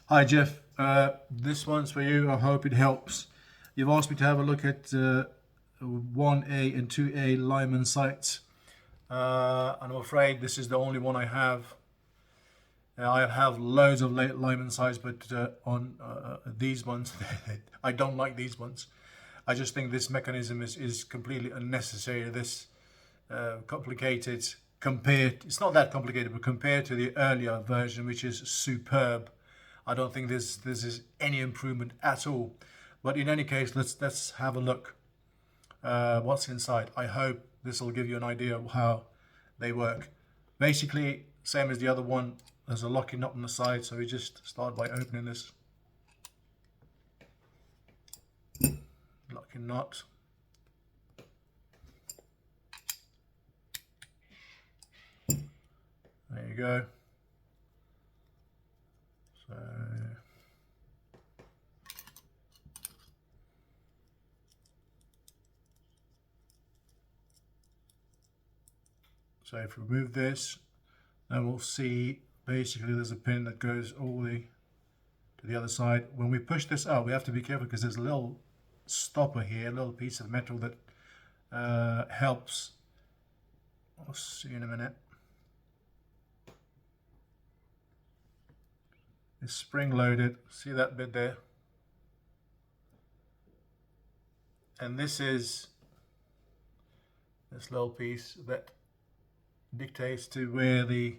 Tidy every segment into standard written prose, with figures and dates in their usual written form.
Hi Jeff, this one's for you. I hope it helps. You've asked me to have a look at 1A and 2A Lyman sites. And I'm afraid this is the only one I have. I have loads of Lyman sites, but on these ones, I don't like these ones. I just think this mechanism is completely unnecessary. This complicated compared, it's not that complicated, but compared to the earlier version, which is superb. I don't think this is any improvement at all. But in any case, let's have a look what's inside. I hope this will give you an idea of how they work. Basically, same as the other one, there's a locking nut on the side, so we just start by opening this locking nut. There you go. So if we remove this, then we'll see basically there's a pin that goes all the way to the other side. When we push this out, we have to be careful because there's a little stopper here, a little piece of metal that helps. I'll see in a minute. It's spring loaded. See that bit there? And this is this little piece that dictates to where the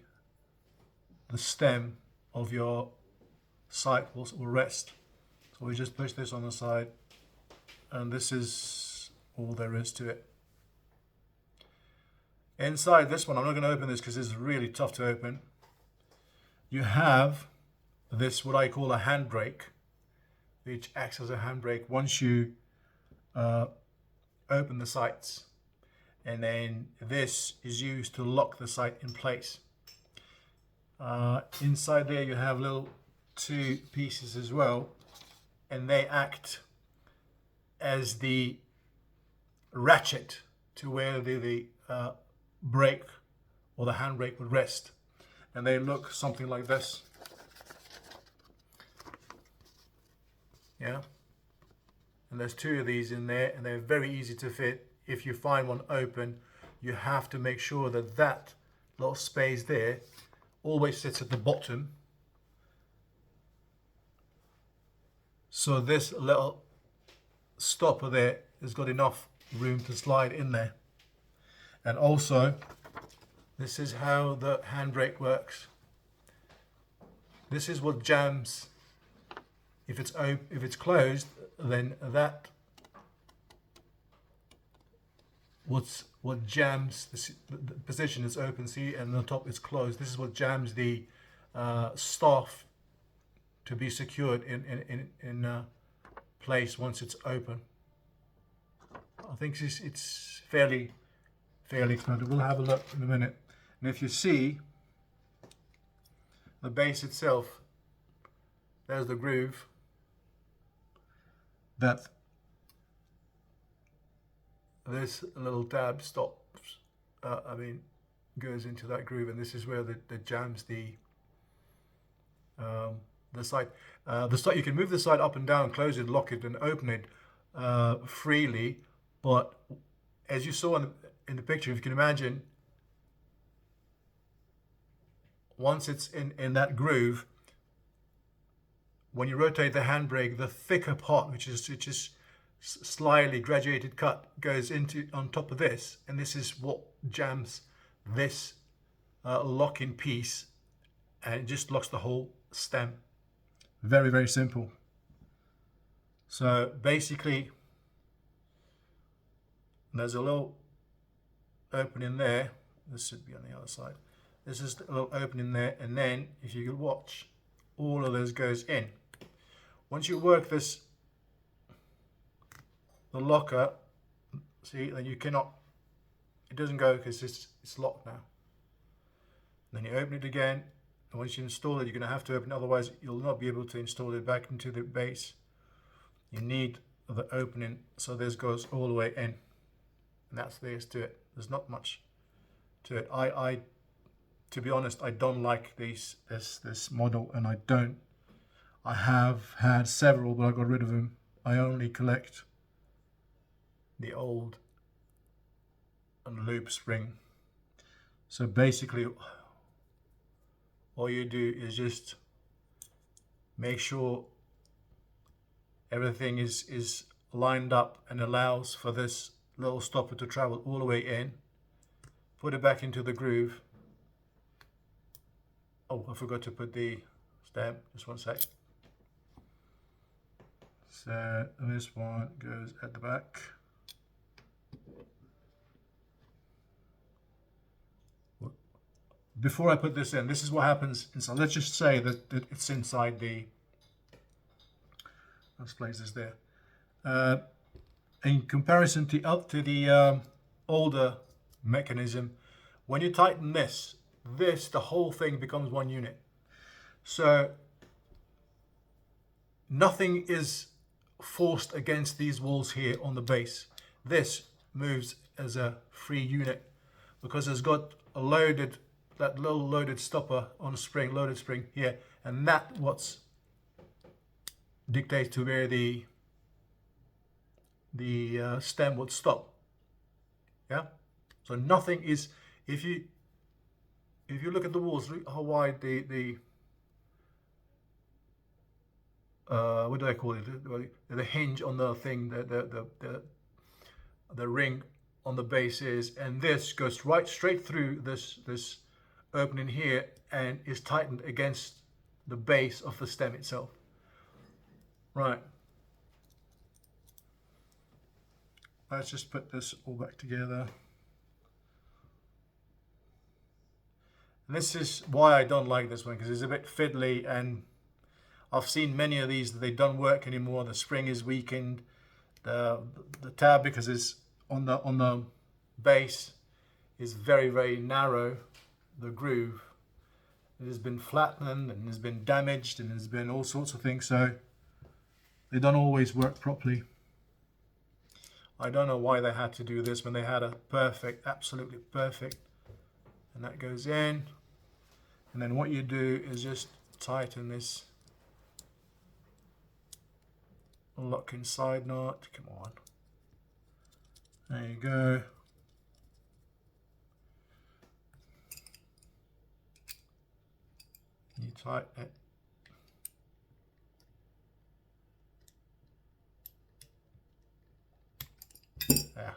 stem of your sight will rest. So we just push this on the side, and this is all there is to it. Inside this one, I'm not going to open this because it's really tough to open. You have this, what I call a handbrake, which acts as a handbrake once you open the sights. And then this is used to lock the sight in place. Inside there you have little two pieces as well, and they act as the ratchet to where the brake or the handbrake would rest. And they look something like this. Yeah. And there's two of these in there, and they're very easy to fit. If you find one open, you have to make sure that that little space there always sits at the bottom. So this little stopper there has got enough room to slide in there. And also, this is how the handbrake works. This is what jams. If it's closed, then that what jams the position is open, see, and the top is closed. This is what jams the staff to be secured in place once it's open. I think it's fairly expensive. We'll have a look in a minute. And if you see the base itself, there's the groove that this little tab stops, goes into that groove, and this is where the jams the sight. The sight, you can move the sight up and down, close it, lock it, and open it freely. But as you saw in the picture, if you can imagine, once it's in that groove, when you rotate the handbrake, the thicker part, which is slightly graduated cut, goes into on top of this, and this is what jams this lock-in piece, and it just locks the whole stem. Very, very simple. So basically, there's a little opening there. This should be on the other side. This is a little opening there, and then if you could watch, all of this goes in. Once you work this, the locker, see, then you cannot, it doesn't go because it's locked now. Then you open it again, and once you install it, you're going to have to open it, otherwise you'll not be able to install it back into the base. You need the opening, so this goes all the way in, and that's this to it. There's not much to it. To be honest, I don't like this model, and I I have had several, but I got rid of them. I only collect the old and loop spring. So basically all you do is just make sure everything is lined up and allows for this little stopper to travel all the way in. Put it back into the groove. Oh, I forgot to put the stamp, just one sec. So this one goes at the back. Before I put this in, this is what happens inside. Let's just say that it's inside the, let's place this there. In comparison to the older mechanism, when you tighten this, the whole thing becomes one unit. So nothing is forced against these walls here on the base. This moves as a free unit because it's got a loaded, that little loaded stopper on a spring, loaded spring here, and that what's dictates to where the stem would stop. Yeah, so nothing is, if you look at the walls, look how wide the what do I call it? The hinge on the thing, the ring on the base is, and this goes right straight through this opening here and is tightened against the base of the stem itself. Right. Let's just put this all back together. And this is why I don't like this one, because it's a bit fiddly, and I've seen many of these that they don't work anymore. The spring is weakened. The tab, because it's on the base, is very, very narrow. The groove, it has been flattened and has been damaged and has been all sorts of things, so they don't always work properly. I don't know why they had to do this when they had a perfect, absolutely perfect, and that goes in, and then what you do is just tighten this locking side knot. Come on, there you go. You tighten it. There.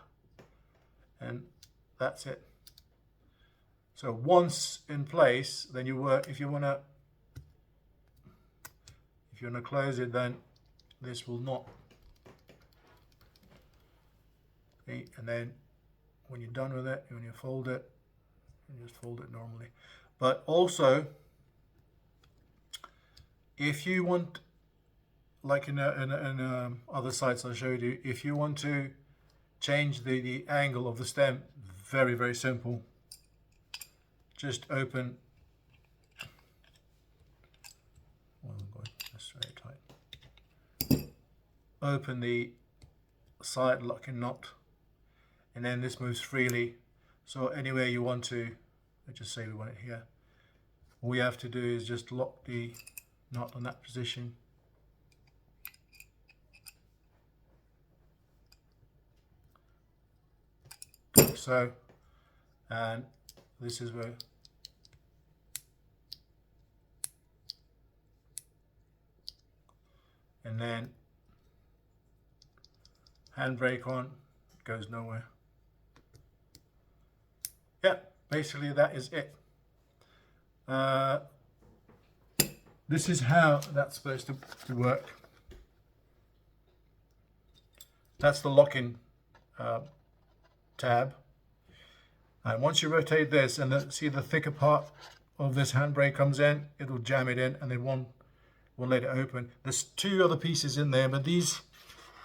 And that's it. So once in place, then you work, if you wanna close it, then this will not. Okay, and then when you're done with it, when you fold it, you just fold it normally. But also, if you want, like in other sites I showed you, if you want to change the angle of the stem, very, very simple. Just open, well, I'm going this very tight. Open the side locking knot, and then this moves freely. So anywhere you want to, let's just say we want it here. All we have to do is just lock the knot on that position. So, and this is where and then handbrake on, goes nowhere. Yeah, basically that is it. This is how that's supposed to work. That's the lock-in tab. And once you rotate this and see the thicker part of this handbrake comes in, it'll jam it in and it won't let it open. There's two other pieces in there, but these,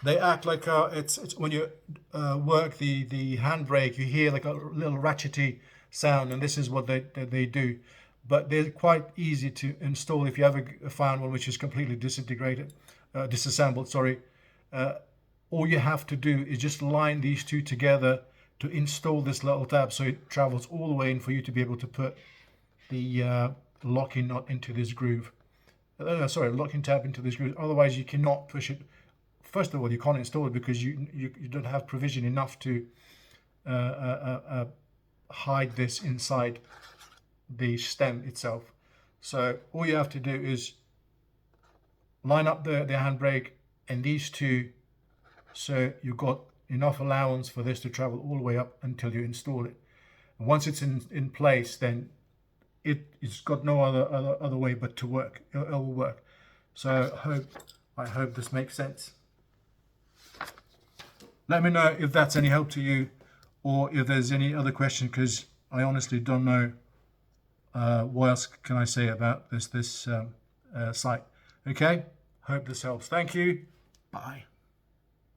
they act like it's when you work the handbrake, you hear like a little ratchety sound, and this is what they do. But they're quite easy to install if you ever found one which is completely disassembled. Sorry. All you have to do is just line these two together to install this little tab, so it travels all the way in for you to be able to put the locking nut into this groove. sorry, locking tab into the screws. Otherwise, you cannot push it. First of all, you can't install it because you don't have provision enough to hide this inside the stem itself. So all you have to do is line up the handbrake and these two, so you've got enough allowance for this to travel all the way up until you install it. And once it's in place, then it's got no other way but to work. It will work. So I hope this makes sense. Let me know if that's any help to you, or if there's any other question, because I honestly don't know what else can I say about this site. Okay, hope this helps. Thank you. Bye.